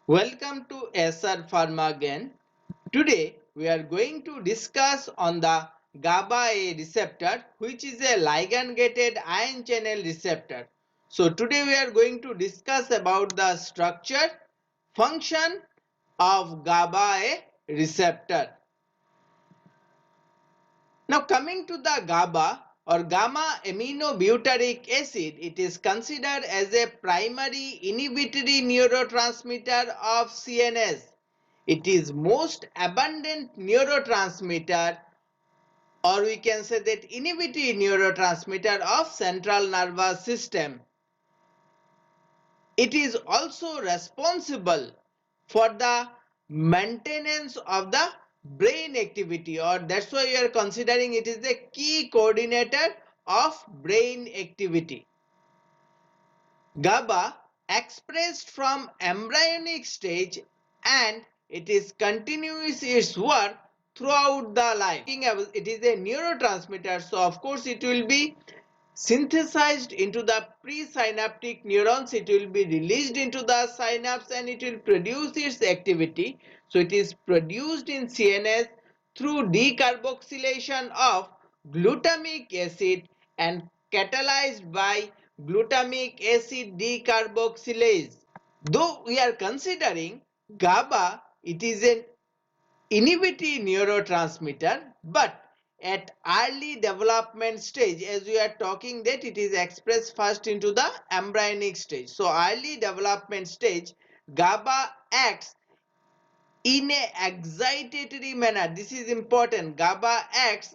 Welcome to Pharma again. Today we are going to discuss on the GABA-A receptor, which is a ligand-gated ion channel receptor. So today we are going to discuss about the structure, function of GABA-A receptor. Now coming to the GABA or gamma-aminobutyric acid, it is considered as a primary inhibitory neurotransmitter of CNS. It is most abundant neurotransmitter, or we can say that inhibitory neurotransmitter of central nervous system. It is also responsible for the maintenance of the brain activity, or that's why we are considering it is the key coordinator of brain activity. GABA expressed from embryonic stage, and it is continuous its work throughout the life. It is a neurotransmitter, so of course it will be synthesized into the presynaptic neurons, it will be released into the synapse and it will produce its activity. So it is produced in CNS through decarboxylation of glutamic acid and catalyzed by glutamic acid decarboxylase. Though we are considering GABA, it is an inhibitory neurotransmitter, but at early development stage, as we are talking that it is expressed first into the embryonic stage. So early development stage, GABA acts in a excitatory manner. This is important. GABA acts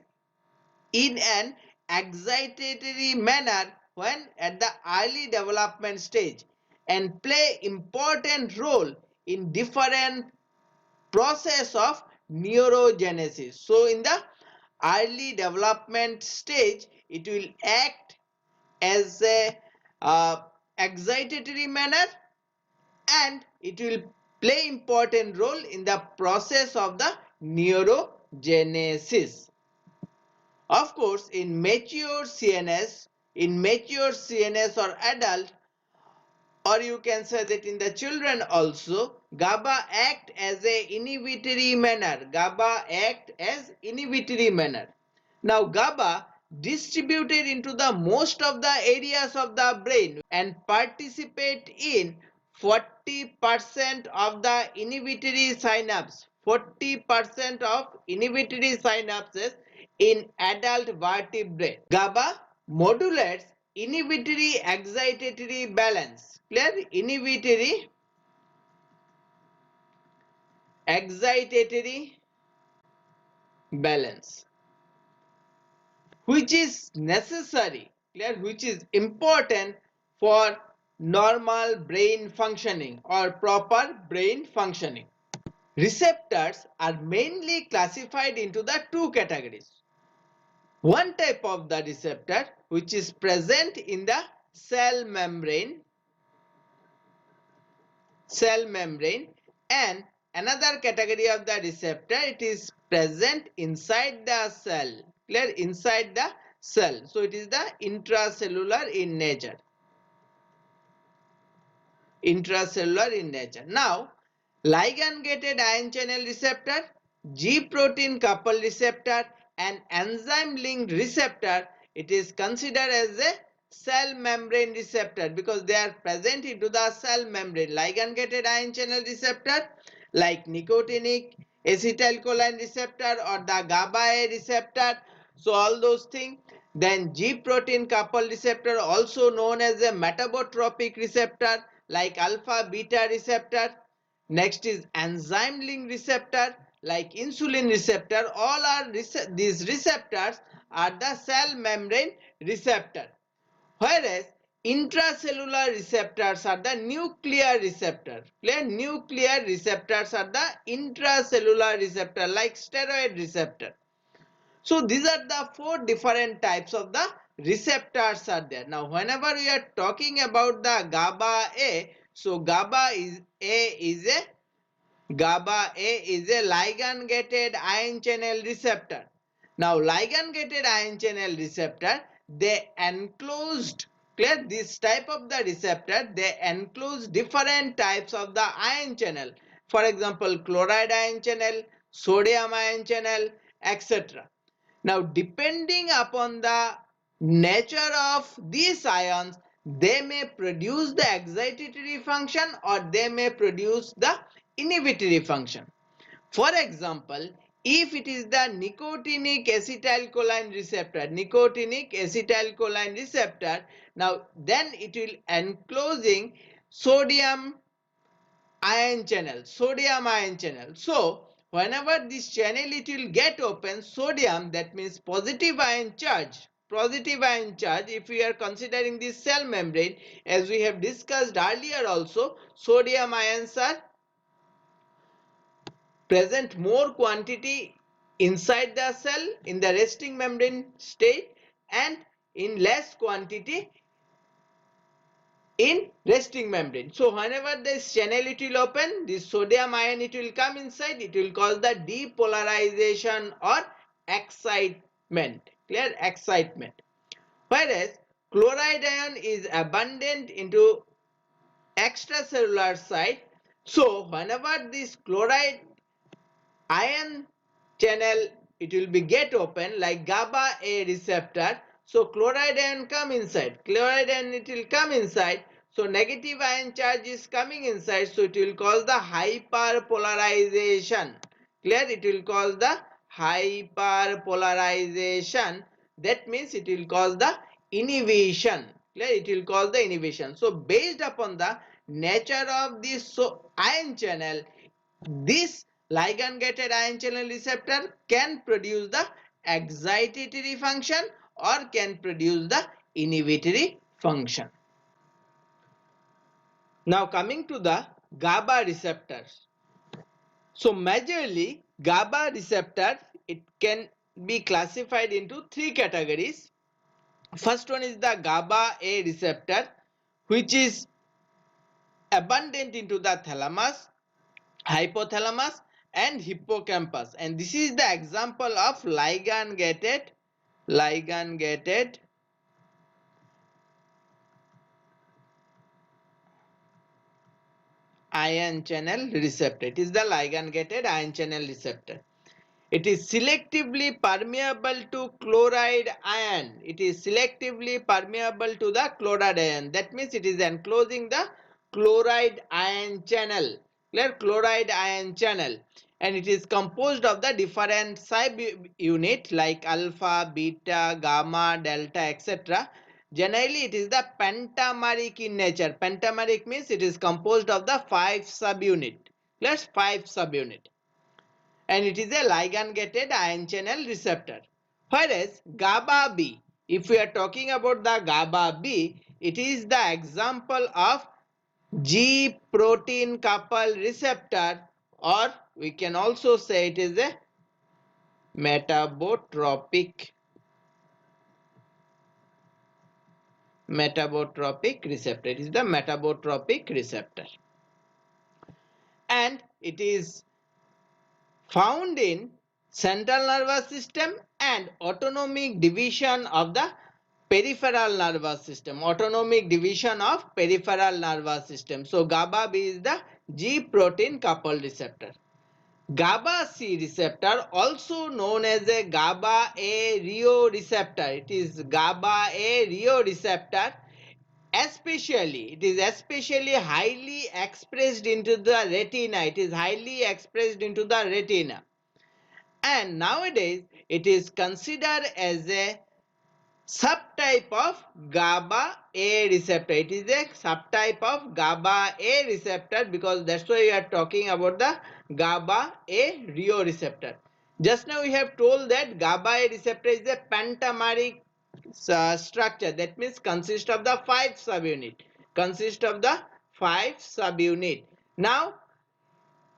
in an excitatory manner when at the early development stage and play important role in different process of neurogenesis. So in the early development stage, it will act as a excitatory manner and it will play important role in the process of the neurogenesis. Of course, in mature CNS or adult, or you can say that in the children also, GABA act as a inhibitory manner. Now GABA distributed into the most of the areas of the brain and participate in 40% of the inhibitory synapse. 40% of inhibitory synapses in adult vertebrate. GABA modulates inhibitory excitatory balance. Clear? Inhibitory excitatory balance, which is necessary, clear, which is important for normal brain functioning or proper brain functioning. Receptors are mainly classified into the two categories. One type of the receptor which is present in the cell membrane, and another category of the receptor, it is present inside the cell. Clear? Inside the cell. So it is the intracellular in nature. Now ligand-gated ion channel receptor, G-protein coupled receptor and enzyme linked receptor, it is considered as a cell membrane receptor because they are present into the cell membrane. Ligand-gated ion channel receptor like nicotinic acetylcholine receptor or the GABA-A receptor, so all those things. Then G-protein coupled receptor, also known as a metabotropic receptor like alpha beta receptor. Next is enzyme linked receptor like insulin receptor. All are these receptors are the cell membrane receptor, whereas intracellular receptors are the nuclear receptor. Clear? Nuclear receptors are the intracellular receptor like steroid receptor. So these are the four different types of the receptors are there. Now whenever we are talking about the GABA-A, so GABA-A is a ligand-gated ion channel receptor. Now ligand-gated ion channel receptor, they enclosed Clear? This type of the receptor, they enclose different types of the ion channel. For example, chloride ion channel, sodium ion channel, etc. Now, depending upon the nature of these ions, they may produce the excitatory function or they may produce the inhibitory function. For example, if it is the nicotinic acetylcholine receptor, now then it will enclosing sodium ion channel. So whenever this channel it will get open, sodium, that means positive ion charge, if we are considering this cell membrane, as we have discussed earlier also, sodium ions are present more quantity inside the cell in the resting membrane state and in less quantity in resting membrane. So whenever this channel it will open, this sodium ion it will come inside, it will cause the depolarization or excitement. Clear? Excitement. Whereas chloride ion is abundant into extracellular side. So whenever this chloride ion channel it will be get open like GABA-A receptor, so chloride ion come inside, it will come inside, so negative ion charge is coming inside, so it will cause the hyperpolarization. Clear? It will cause the hyperpolarization, that means it will cause the inhibition. Clear? It will cause the inhibition. So based upon the nature of this ion channel, this ligand-gated ion channel receptor can produce the excitatory function or can produce the inhibitory function. Now coming to the GABA receptors. So majorly GABA receptor, it can be classified into three categories. First one is the GABA-A receptor, which is abundant into the thalamus, hypothalamus and hippocampus, and this is the example of ligand-gated ion channel receptor. It is the ligand-gated ion channel receptor. It is selectively permeable to chloride ion. It is selectively permeable to the chloride ion. That means it is enclosing the chloride ion channel. Clear? Chloride ion channel. And it is composed of the different subunit like alpha, beta, gamma, delta, etc. Generally, it is the pentameric in nature. Pentameric means it is composed of the 5 subunit. Let's 5 subunit. And it is a ligand-gated ion channel receptor. Whereas GABA-B, if we are talking about the GABA-B, it is the example of G protein coupled receptor, or we can also say it is a metabotropic receptor. It is the metabotropic receptor, and it is found in central nervous system and autonomic division of the peripheral nervous system. So GABA-B is the G protein coupled receptor. GABA-C receptor, also known as a GABA-A receptor. It is GABA-A receptor. It is especially highly expressed into the retina. And nowadays it is considered as a subtype of GABA-A receptor. It is a subtype of GABA-A receptor, because that's why we are talking about the GABA-A receptor. Just now we have told that GABA-A receptor is a pentameric structure, that means consists of the 5 subunit. Now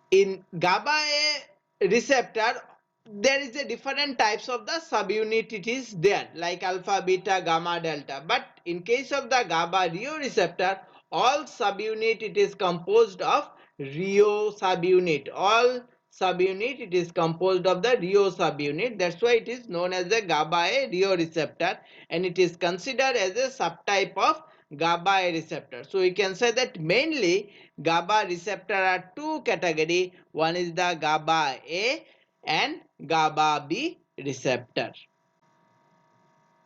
in GABA-A receptor, there is a different types of the subunit it is there, like alpha, beta, gamma, delta. But in case of the GABA receptor, all subunit it is composed of subunit. All subunit. It is composed of the Rio subunit. That's why it is known as the GABA-A Rio receptor, and it is considered as a subtype of GABA-A receptor. So we can say that mainly GABA receptor are two category. One is the GABA-A and GABA-B receptor.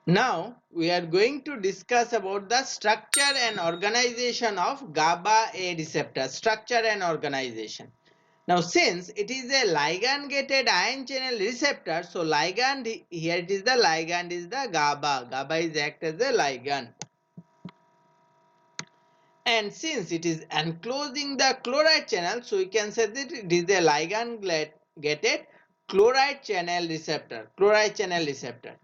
Now we are going to discuss about the structure and organization of GABA-A receptor. Structure and organization. Now since it is a ligand-gated ion channel receptor, so ligand, here it is the ligand is the GABA. GABA is act as a ligand. And since it is enclosing the chloride channel, so we can say that it is a ligand-gated chloride channel receptor. Chloride channel receptor.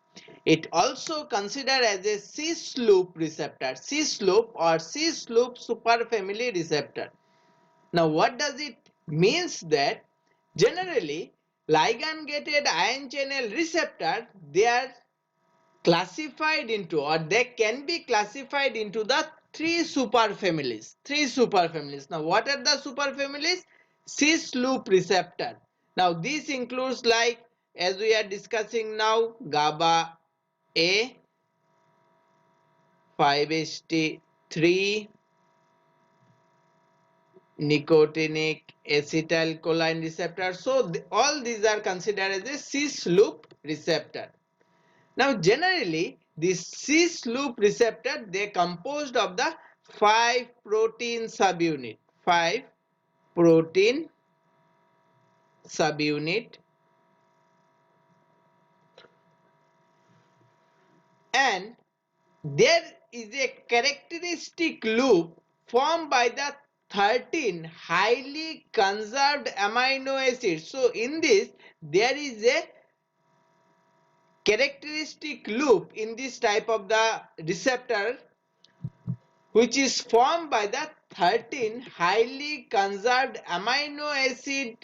It also considered as a Cys-loop receptor. Cys-loop or Cys-loop superfamily receptor. Now what does it means that generally ligand-gated ion channel receptor, they are classified into, or they can be classified into the three superfamilies. Now what are the superfamilies? Cys-loop receptor. Now this includes, like as we are discussing now, GABA-A, 5-HT3, nicotinic acetylcholine receptor. So all these are considered as a Cys-loop receptor. Now generally this Cys-loop receptor, they composed of the 5 protein subunit. 5 protein subunit, and there is a characteristic loop formed by the 13 highly conserved amino acids. So in this there is a characteristic loop in this type of the receptor, which is formed by the 13 highly conserved amino acid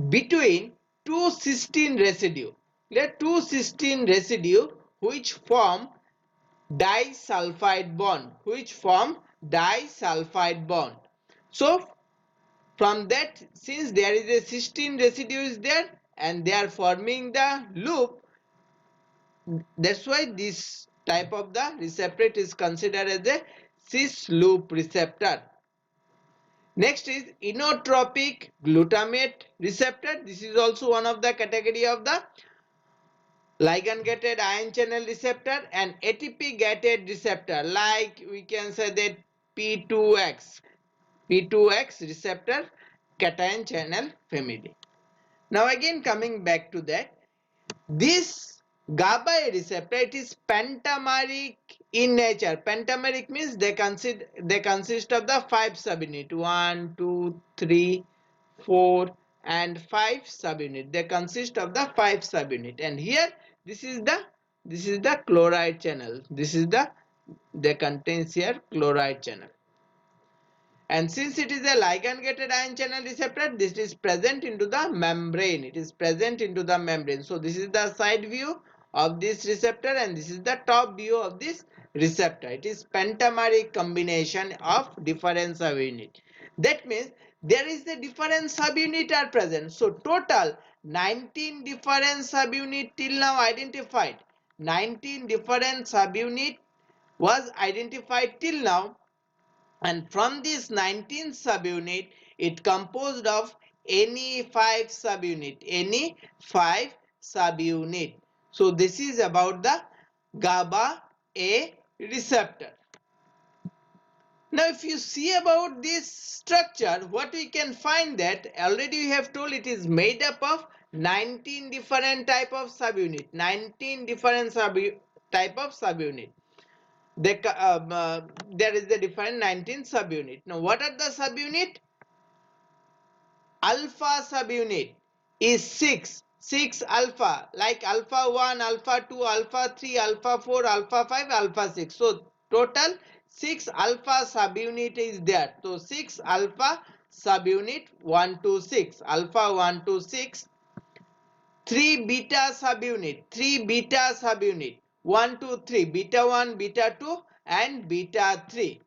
between two cysteine residue. Two cysteine residue which form disulfide bond. So from that, since there is a cysteine residue is there and they are forming the loop, that's why this type of the receptor is considered as a Cys-loop receptor. Next is inotropic glutamate receptor. This is also one of the category of the ligand-gated ion channel receptor, and ATP-gated receptor, like we can say that P2X receptor, cation channel family. Now again coming back to that, this GABA-A receptor, it is pentameric in nature. Pentameric means they consist of the 5 subunit. 1, 2, 3, 4 and 5 subunit. They consist of the 5 subunit. And here this is the chloride channel. They contains here chloride channel. And since it is a ligand-gated ion channel receptor, this is present into the membrane. So this is the side view of this receptor and this is the top view of this receptor. It is pentameric combination of different subunit. That means there is the different subunit are present. So total 19 different subunit till now identified. 19 different subunit was identified till now. And from this 19 subunit, it composed of any 5 subunit. So this is about the GABA-A receptor. Now if you see about this structure, what we can find that already we have told it is made up of 19 different type of subunit. 19 different type of subunit. There is the different 19 subunit. Now what are the subunit? Alpha subunit is 6 alpha, like alpha 1, alpha 2, alpha 3, alpha 4, alpha 5, alpha 6. So total 6 alpha subunit is there. So 6 alpha subunit 1 to 6, alpha 1 to 6. 3 beta subunit, 1 to 3, beta 1, beta 2 and beta 3.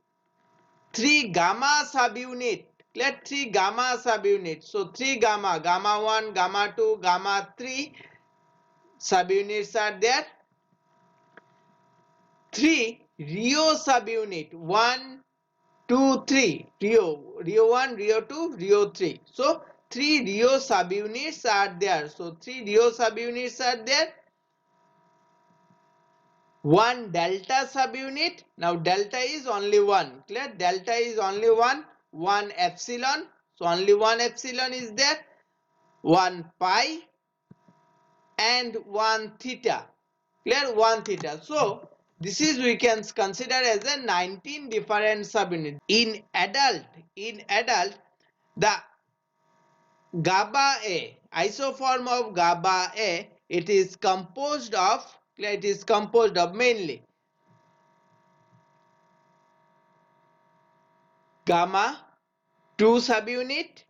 3 gamma subunit, Clear? 3 gamma subunits. So 3 gamma, gamma 1, gamma 2, gamma 3 subunits are there. 3 Rio subunit, 1, 2, 3. Rio 1, Rio 2, Rio 3. So 3 Rio subunits are there. So 3 Rio subunits are there. 1 delta subunit. Now delta is only 1. Clear? Delta is only 1. 1 epsilon. So only 1 epsilon is there. 1 pi and 1 theta. Clear? 1 theta. So this is we can consider as a 19 different subunits. In adult, the GABA-A, isoform of GABA-A, it is composed of mainly gamma 2 subunit,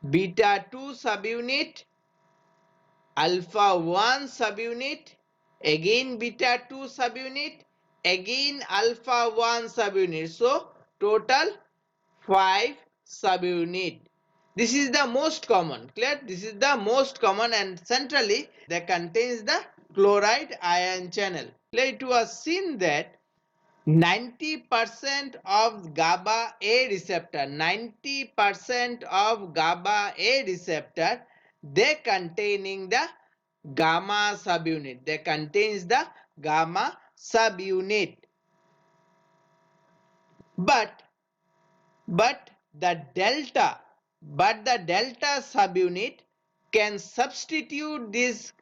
beta 2 subunit, alpha 1 subunit, again beta 2 subunit, again alpha 1 subunit. So total 5 subunit. This is the most common. Clear? This is the most common, and centrally that contains the chloride ion channel. Clear? It was seen that 90% of GABA-A receptor, 90% of GABA-A receptor, they containing the gamma subunit. They contains the gamma subunit. But the delta subunit can substitute this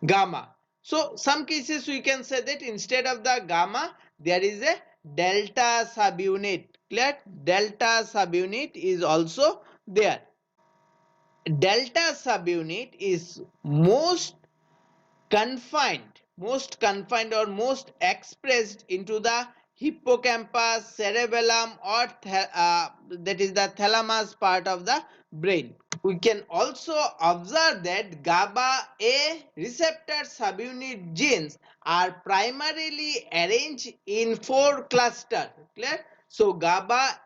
gamma. So some cases we can say that instead of the gamma there is a delta subunit. Clear? Delta subunit is also there. Delta subunit is most confined or most expressed into the hippocampus, cerebellum, or that is the thalamus part of the brain. We can also observe that GABA-A receptor subunit genes are primarily arranged in 4 clusters. Clear? So GABA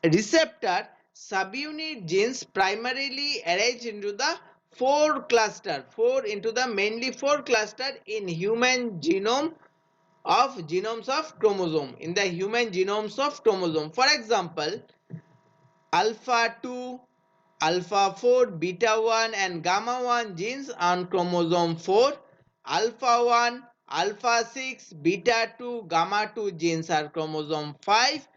receptor subunit genes primarily arranged into the 4 cluster, mainly 4 cluster in human genomes of chromosome, in the human genomes of chromosome. For example, alpha 2, alpha 4, beta 1 and gamma 1 genes on chromosome 4, alpha 1, alpha 6, beta 2, gamma 2 genes are chromosome 5,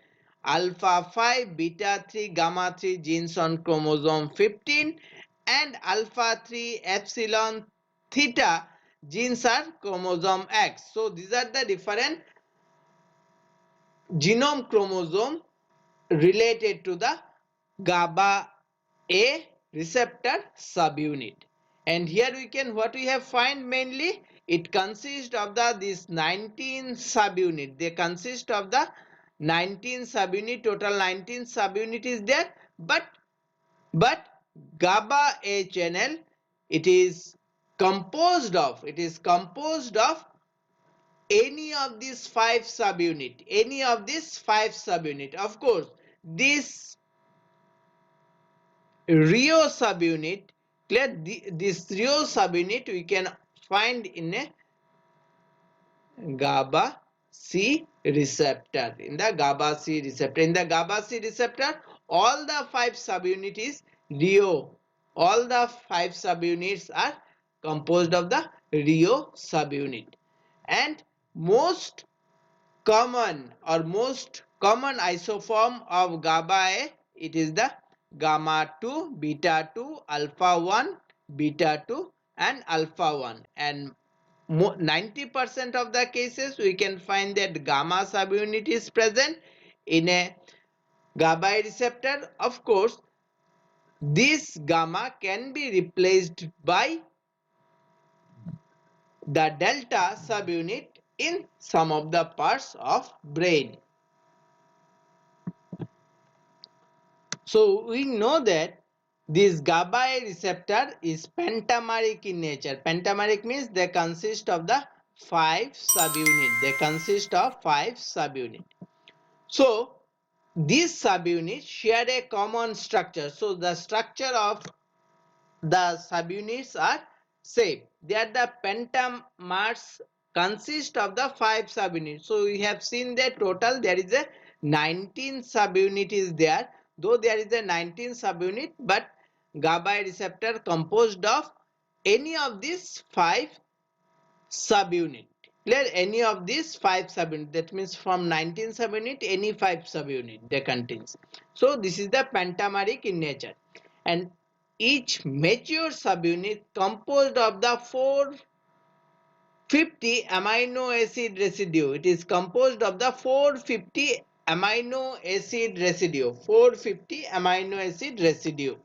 alpha 5, beta 3, gamma 3 genes on chromosome 15, and alpha 3, epsilon, theta genes are chromosome X. So these are the different genome chromosome related to the GABA-A receptor subunit. And here we can, what we have find mainly, it consists of this 19 subunit. They consist of the 19 subunit, total 19 subunit is there, but GABA-A channel, it is composed of any of these 5 subunit. Of course, this Rio subunit, clear? This Rio subunit we can find in a GABA-C receptor. In the GABA-C receptor, all the 5 subunit is Rio. All the 5 subunits are composed of the Rio subunit. And most common isoform of GABA-A, it is the gamma 2, beta 2, alpha 1, beta 2 and alpha 1. And 90% of the cases we can find that gamma subunit is present in a GABA receptor. Of course, this gamma can be replaced by the delta subunit in some of the parts of brain. So we know that this GABA receptor is pentameric in nature. Pentameric means they consist of the 5 subunit. So these subunits share a common structure. So the structure of the subunits are same. They are the pentamers consist of the 5 subunits. So we have seen that total there is a 19 subunit is there. Though there is a 19 subunit, but GABA receptor composed of any of these 5 subunit. Clear? Any of these 5 subunit, that means from 19 subunit any 5 subunit they contains. So this is the pentameric in nature, and each mature subunit composed of the 450 amino acid residue. It is composed of the 450 amino acid residue. 450 amino acid residue.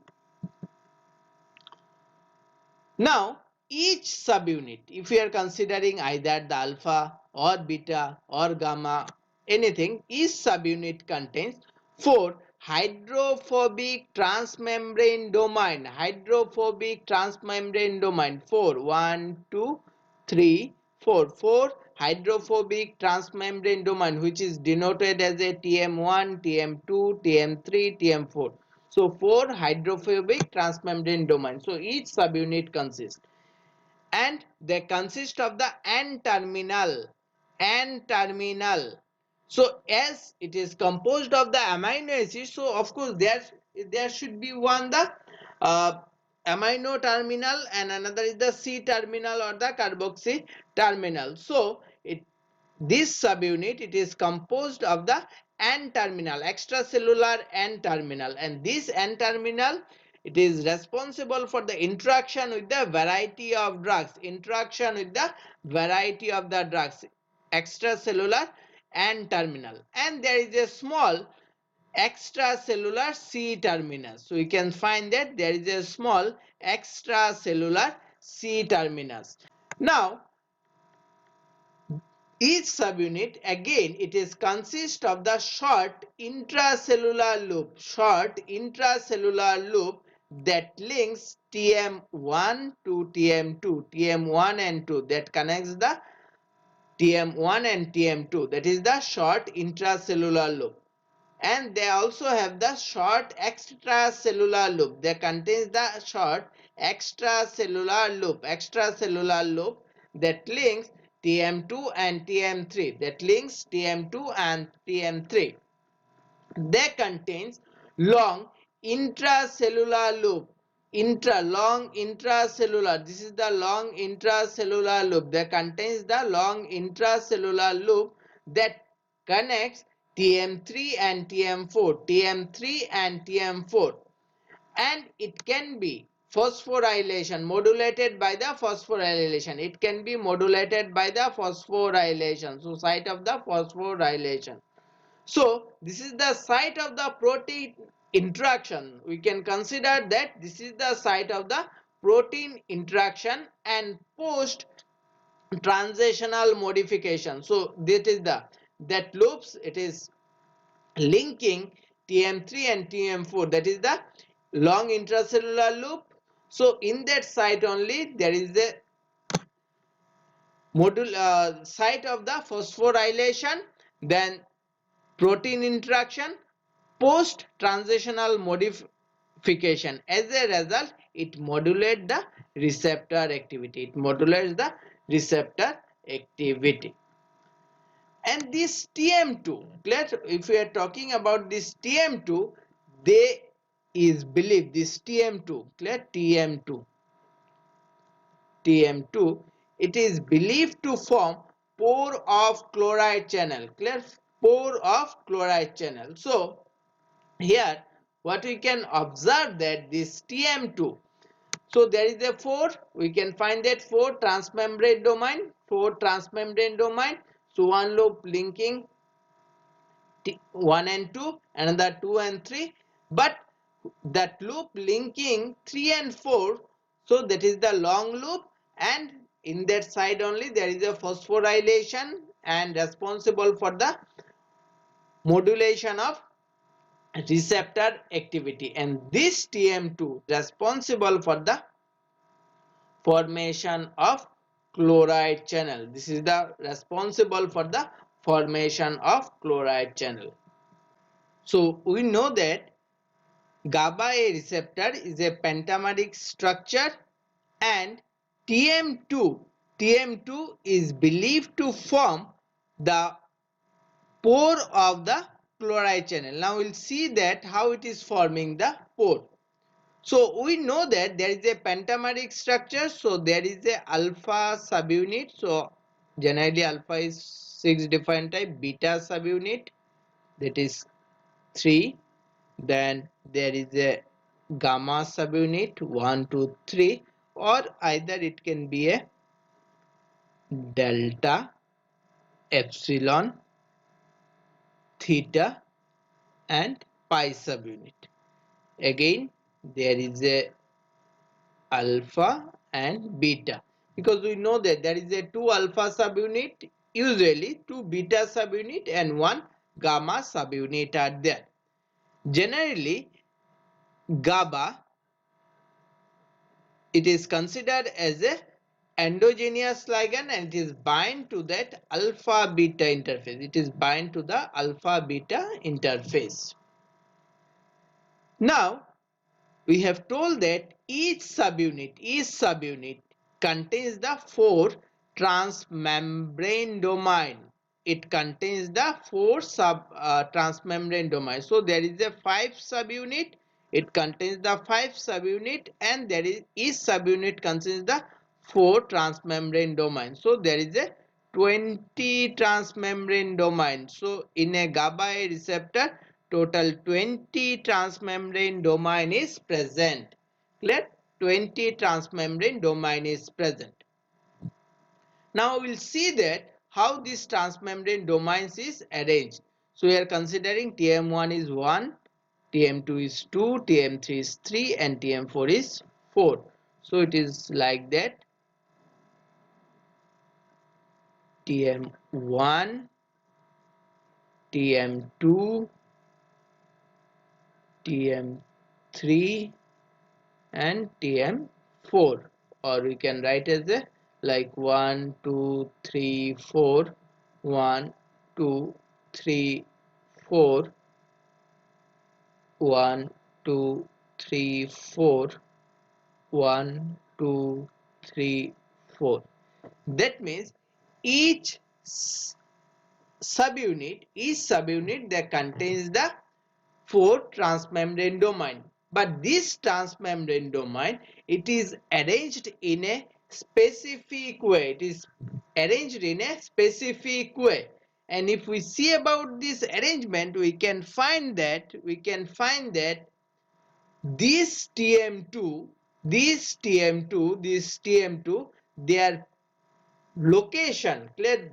Now, each subunit, if we are considering either the alpha or beta or gamma, anything, each subunit contains 4 hydrophobic transmembrane domain. Hydrophobic transmembrane domain. 4. 1, 2, 3, 4. 4 hydrophobic transmembrane domain, which is denoted as a TM1, TM2, TM3, TM4. So 4 hydrophobic transmembrane domain. So each subunit consists, and they consist of the N-terminal. N-terminal. So as it is composed of the amino acids, so of course there should be one the uh, amino terminal and another is the C terminal or the carboxy terminal. So this subunit, it is composed of the N-terminal, extracellular N-terminal, and this N-terminal, it is responsible for the interaction with the variety of drugs. Interaction with the variety of the drugs. Extracellular N-terminal, and there is a small extracellular C terminus. So we can find that there is a small extracellular C terminus. Now each subunit, again, it is consist of the short intracellular loop that links TM1 to TM2, TM1 and 2, that connects the TM1 and TM2, that is the short intracellular loop. And they also have the short extracellular loop. They contains the short extracellular loop that links TM2 and TM3, that links TM2 and TM3. They contains long intracellular loop. Long intracellular, this is the long intracellular loop. That contains the long intracellular loop that connects TM3 and TM4, TM3 and TM4, and it can be phosphorylation, modulated by the phosphorylation. It can be modulated by the phosphorylation. So site of the phosphorylation. So this is the site of the protein interaction. We can consider that this is the site of the protein interaction and post transitional modification. So that loops, it is linking TM3 and TM4, that is the long intracellular loop. So in that site only there is a site of the phosphorylation, then protein interaction, post transitional modification. As a result, it modulates the receptor activity. And this TM2, if we are talking about this TM2, they is believed, this TM2, TM2, it is believed to form pore of chloride channel. Pore of chloride channel. So here what we can observe that this TM2, so there is a 4, we can find that 4 transmembrane domain. So one loop linking 1 and 2, another 2 and 3, but that loop linking 3 and 4, so that is the long loop, and in that side only there is a phosphorylation and responsible for the modulation of receptor activity, and this TM2 responsible for the formation of chloride channel. This is the responsible for the formation of chloride channel. So we know that GABA-A receptor is a pentameric structure, and TM2 is believed to form the pore of the chloride channel. Now we'll see that how it is forming the pore. So we know that there is a pentameric structure, so there is a alpha subunit. So generally alpha is 6 different type, beta subunit, that is 3. Then there is a gamma subunit 1, 2, 3, or either it can be a delta, epsilon, theta and pi subunit. Again there is a alpha and beta, because we know that there is a 2 alpha subunit, usually 2 beta subunit and 1 gamma subunit are there. Generally GABA, it is considered as a endogenous ligand and it is bind to that alpha beta interface. It is bind to the alpha beta interface. Now we have told that each subunit contains the 4 transmembrane domain. It contains the 4 transmembrane domain. So there is a 5 subunit. It contains the 5 subunit, and there is each subunit contains the 4 transmembrane domain. So there is a 20 transmembrane domain. So in a GABA-A receptor, total 20 transmembrane domain is present. Clear? 20 transmembrane domain is present. Now we will see that how this transmembrane domains is arranged. So we are considering TM1 is 1, TM2 is 2, TM3 is 3 and TM4 is 4. So it is like that. TM1, TM2, TM3 and TM4, or we can write as a like 1, 2, 3, 4, 1, 2, 3, 4, 1, 2, 3, 4, 1, 2, 3, 4. That means each subunit that contains the 4 transmembrane domain. But this transmembrane domain, it is arranged in a specific way. It is arranged in a specific way. And if we see about this arrangement, we can find that this TM2,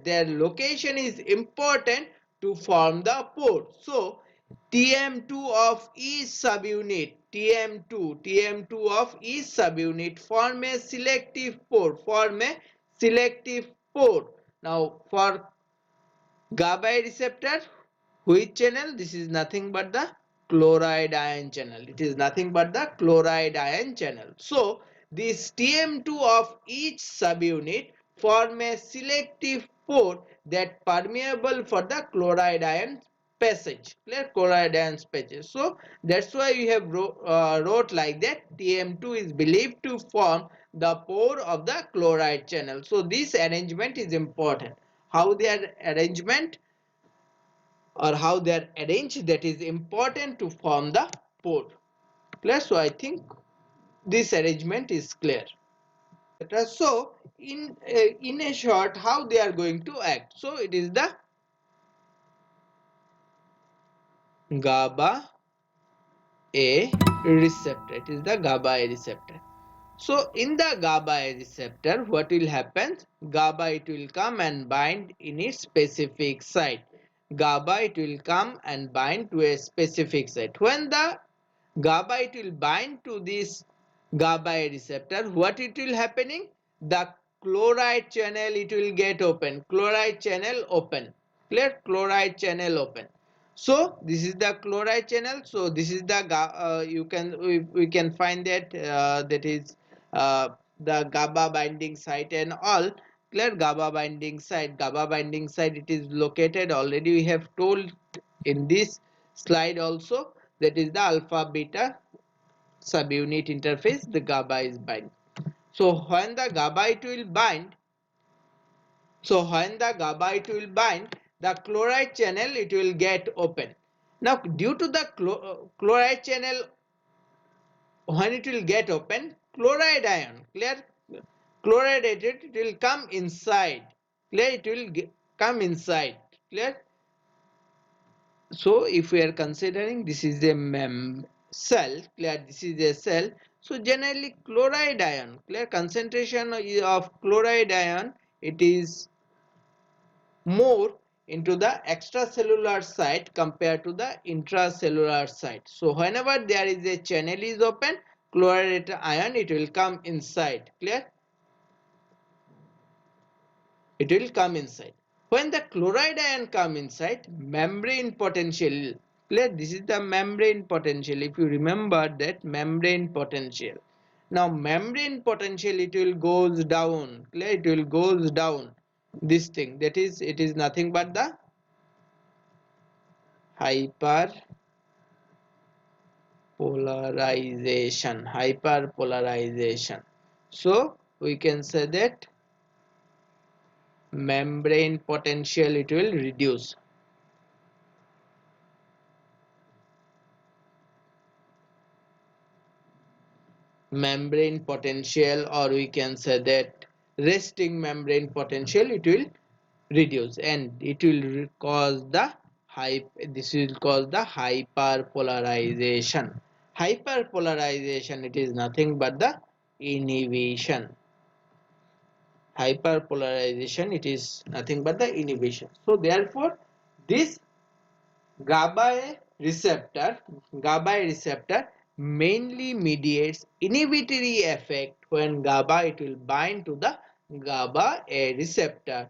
their location is important to form the pore. So TM2 of each subunit, TM2 of each subunit form a selective pore. Now for GABA receptor, which channel? This is nothing but the chloride ion channel. It is nothing but the chloride ion channel. So this TM2 of each subunit form a selective pore that permeable for the chloride ion passage. Clear? Chloride ion passage. So that's why we have wrote like that. TM2 is believed to form the pore of the chloride channel. So this arrangement is important. How their arrangement or how they are arranged, that is important to form the pore. Clear? So I think this arrangement is clear. So in a short, how they are going to act. So it is the GABA A receptor. It is the GABA A receptor. So in the GABA A receptor, what will happen? GABA, it will come and bind in its specific site. GABA, it will come and bind to a specific site. When the GABA, it will bind to this GABA A receptor, what it will happening? The chloride channel, it will get open. Chloride channel open. Clear? Chloride channel open. So this is the chloride channel. So this is the we can find that that is the GABA binding site and all. Clear? GABA binding site, it is located, already we have told in this slide also, that is the alpha beta subunit interface, the GABA is bind. So when the GABA it will bind, the chloride channel it will get open. Now due to the chloride channel, when it will get open, chloride ion, clear, chloride it will come inside, clear, it will come inside, clear. So if we are considering this is a cell, clear, this is a cell, so generally chloride ion, clear, concentration of chloride ion it is more into the extracellular side compared to the intracellular side. So whenever there is a channel is open, chloride ion it will come inside, clear, it will come inside. When the chloride ion come inside, membrane potential, clear, this is the membrane potential, if you remember that membrane potential. Now membrane potential it will goes down, clear, it will goes down, this thing, that is, it is nothing but the hyperpolarization. So we can say that membrane potential it will reduce. Membrane potential, or we can say that resting membrane potential it will reduce, and it will cause the this will cause the hyperpolarization. Hyperpolarization it is nothing but the inhibition. Hyperpolarization it is nothing but the inhibition. So therefore this GABA-A receptor mainly mediates inhibitory effect when GABA it will bind to the GABA-A receptor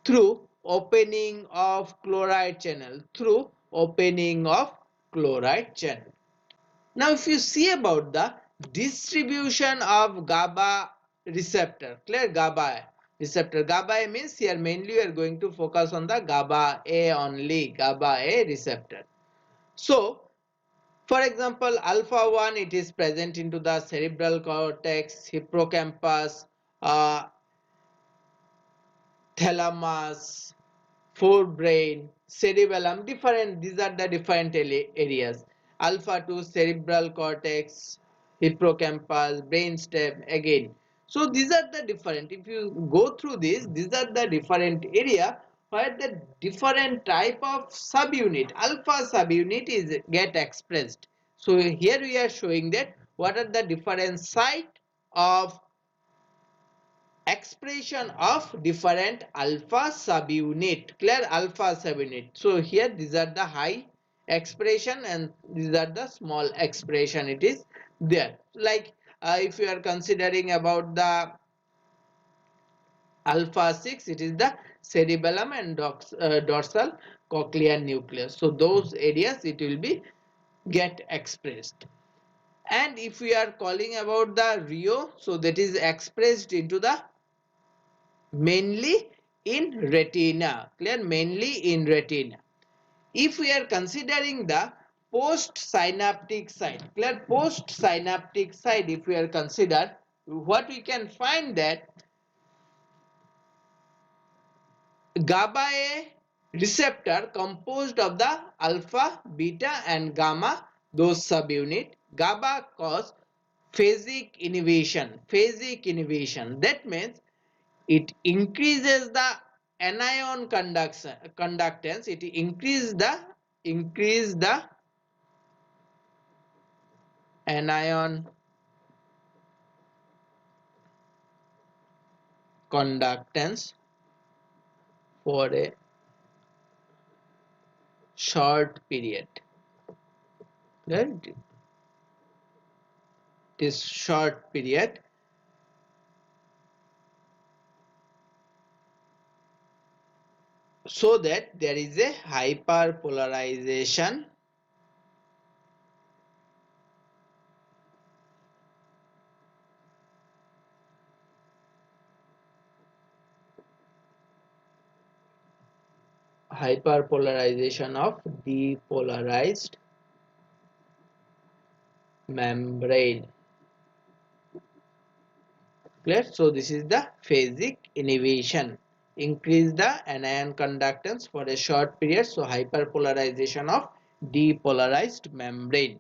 through opening of chloride channel, Now if you see about the distribution of GABA receptor, clear, GABA receptor, GABA means here mainly we are going to focus on the GABA A only, GABA A receptor. So for example, alpha 1 it is present into the cerebral cortex, hippocampus, thalamus, forebrain, cerebellum, different, these are the different areas. Alpha 2 cerebral cortex, hippocampus, brainstem again. So these are the different, if you go through this, these are the different area where the different type of subunit, alpha subunit is get expressed. So here we are showing that what are the different site of expression of different alpha subunit, clear, alpha subunit. So here these are the high expression and these are the small expression it is there. Like if you are considering about the alpha 6, it is the cerebellum and dorsal cochlear nucleus. So those areas it will be get expressed. And if we are calling about the Rio, so that is expressed into the mainly in retina, clear, mainly in retina. If we are considering the post synaptic side, clear, post synaptic side, if we are consider, what we can find that GABA-A receptor composed of the alpha, beta and gamma, those subunit. GABA cause phasic inhibition, that means it increases the anion conductance, it increase the anion conductance for a short period, right? This short period, so that there is a hyperpolarization hyperpolarization of depolarized membrane. Clear? So this is the phasic inhibition. Increase the anion conductance for a short period. So hyperpolarization of depolarized membrane.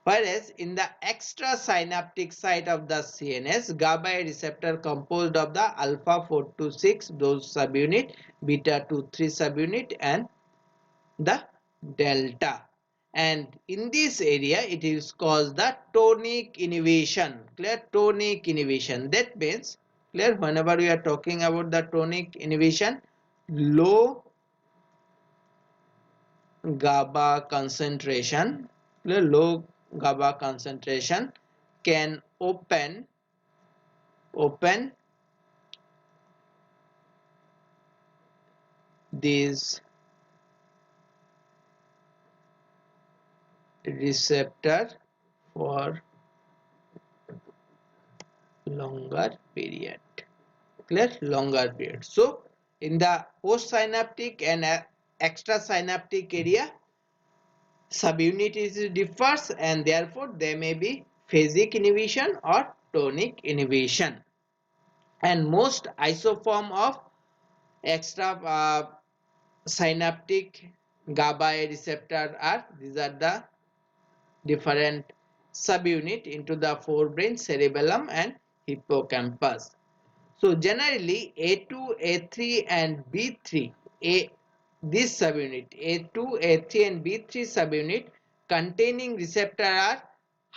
Whereas in the extrasynaptic site of the CNS, GABA-A receptor composed of the alpha 4 to 6 those subunit, beta 2 3 subunit, and the delta. And in this area it is called the tonic inhibition. Clear? Tonic inhibition. That means, clear, whenever we are talking about the tonic inhibition, low GABA concentration, clear, low GABA concentration can open these receptor for longer period. Clear? Longer period. So in the postsynaptic and extrasynaptic area, subunit differs, and therefore there may be phasic inhibition or tonic inhibition. And most isoform of extra synaptic GABA-A receptor are, these are the different subunit into the forebrain, cerebellum and hippocampus. So generally A2, A3 and B3, this subunit A2, A3 and B3 subunit containing receptor are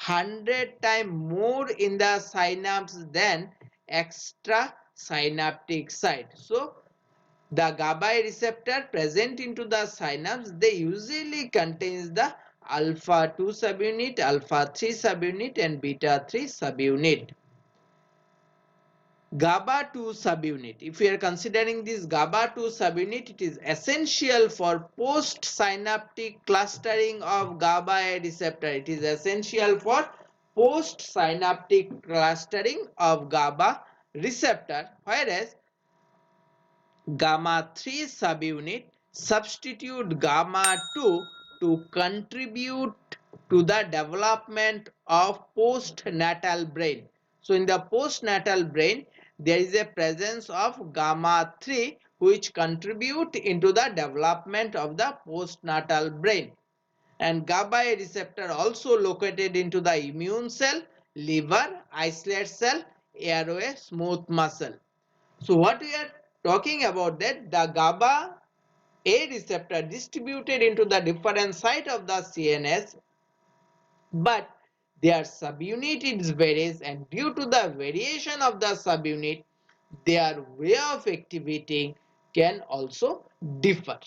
100 times more in the synapse than extra synaptic site. So the GABA receptor present into the synapse, they usually contains the alpha 2 subunit, alpha 3 subunit and beta 3 subunit. GABA 2 subunit. If we are considering this GABA 2 subunit, it is essential for post-synaptic clustering of GABA-A receptor. It is essential for post-synaptic clustering of GABA receptor, whereas gamma 3 subunit substitute gamma 2 to contribute to the development of postnatal brain. So in the postnatal brain there is a presence of gamma 3 which contribute into the development of the postnatal brain. And GABA-A receptor also located into the immune cell, liver, islet cell, airway, smooth muscle. So what we are talking about, that the GABA-A receptor distributed into the different site of the CNS, but their subunit is varies, and due to the variation of the subunit, their way of activating can also differ.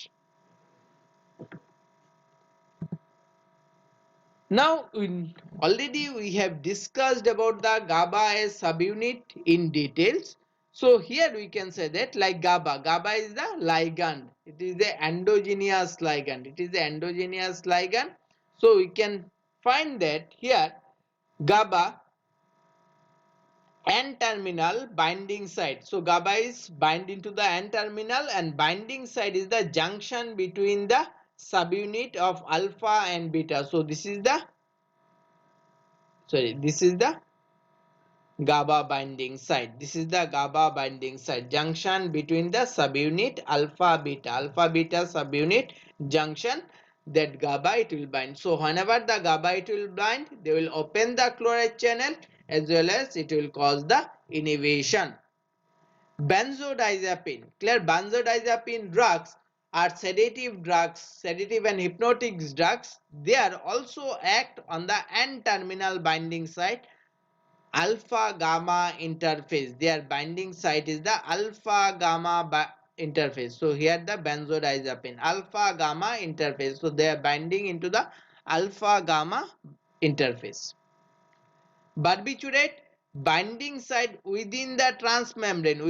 Now already we have discussed about the GABA-A subunit in details. So here we can say that, like GABA is the ligand. It is the endogenous ligand. It is the endogenous ligand. So we can find that here GABA N-terminal binding site. So GABA is binding to the N-terminal, and binding site is the junction between the subunit of alpha and beta. So this is the GABA binding site. This is the GABA binding site, junction between the subunit alpha beta subunit junction, that GABA it will bind. So whenever the GABA it will bind, they will open the chloride channel, as well as it will cause the inhibition. Benzodiazepine. Clear? Benzodiazepine drugs are sedative drugs, sedative and hypnotic drugs. They are also act on the N-terminal binding site, alpha gamma interface. Their binding site is the alpha gamma interface. So here the benzodiazepine, alpha gamma interface. So they are binding into the alpha gamma interface. Barbiturate, binding site within the transmembrane,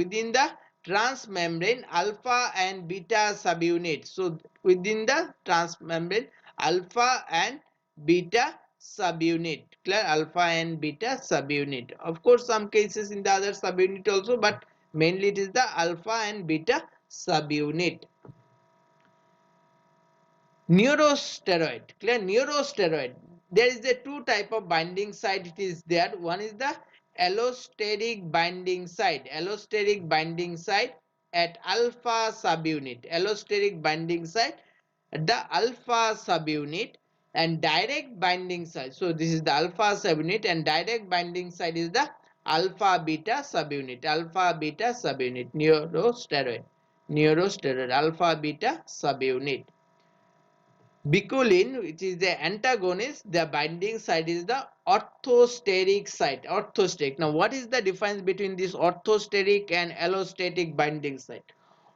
alpha and beta subunit. So within the transmembrane, alpha and beta subunit. Clear? Alpha and beta subunit. Of course some cases in the other subunit also, but mainly it is the alpha and beta subunit. neurosteroid. Clear? Neurosteroid. There is a two type of binding site. It is there. One is the allosteric binding site. Allosteric binding site at alpha subunit. Allosteric binding site at the alpha subunit, and direct binding site. So this is the alpha subunit, and direct binding site is the alpha beta subunit. Alpha beta subunit. Neurosteroid. Neurosteroid. Alpha beta subunit. Biculin, which is the antagonist, the binding site is the orthosteric site. Orthosteric. Now, what is the difference between this orthosteric and allostatic binding site?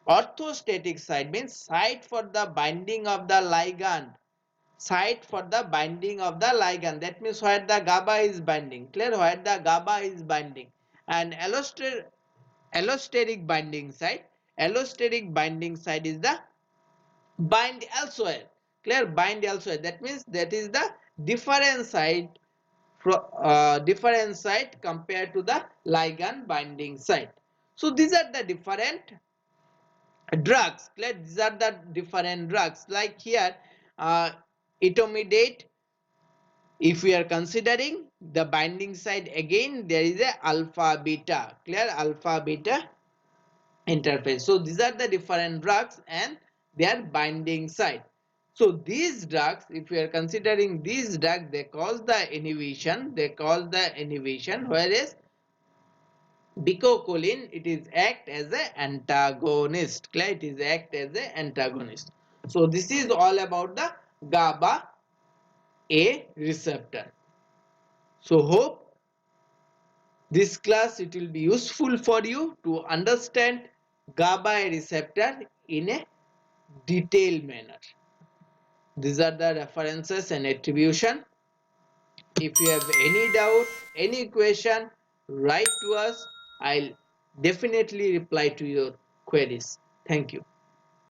Orthostatic site means site for the binding of the ligand. Site for the binding of the ligand. That means where the GABA is binding. Clear? Where the GABA is binding. And allosteric binding site. Allosteric binding site is the bind elsewhere. Clear? Bind elsewhere. That means that is the different site compared to the ligand binding site. So these are the different drugs. Clear? These are the different drugs. Like here, etomidate. If we are considering the binding site, again there is a alpha beta. Clear? Alpha beta interface. So these are the different drugs and their binding site. So these drugs, if we are considering these drugs, they cause the inhibition. Whereas bicocolin, it is act as an antagonist. Clear? It is act as an antagonist. So this is all about the GABA A receptor. So hope this class it will be useful for you to understand GABA receptor in a detailed manner. These are the references and attribution. If you have any doubt, any question, write to us. I'll definitely reply to your queries. Thank you.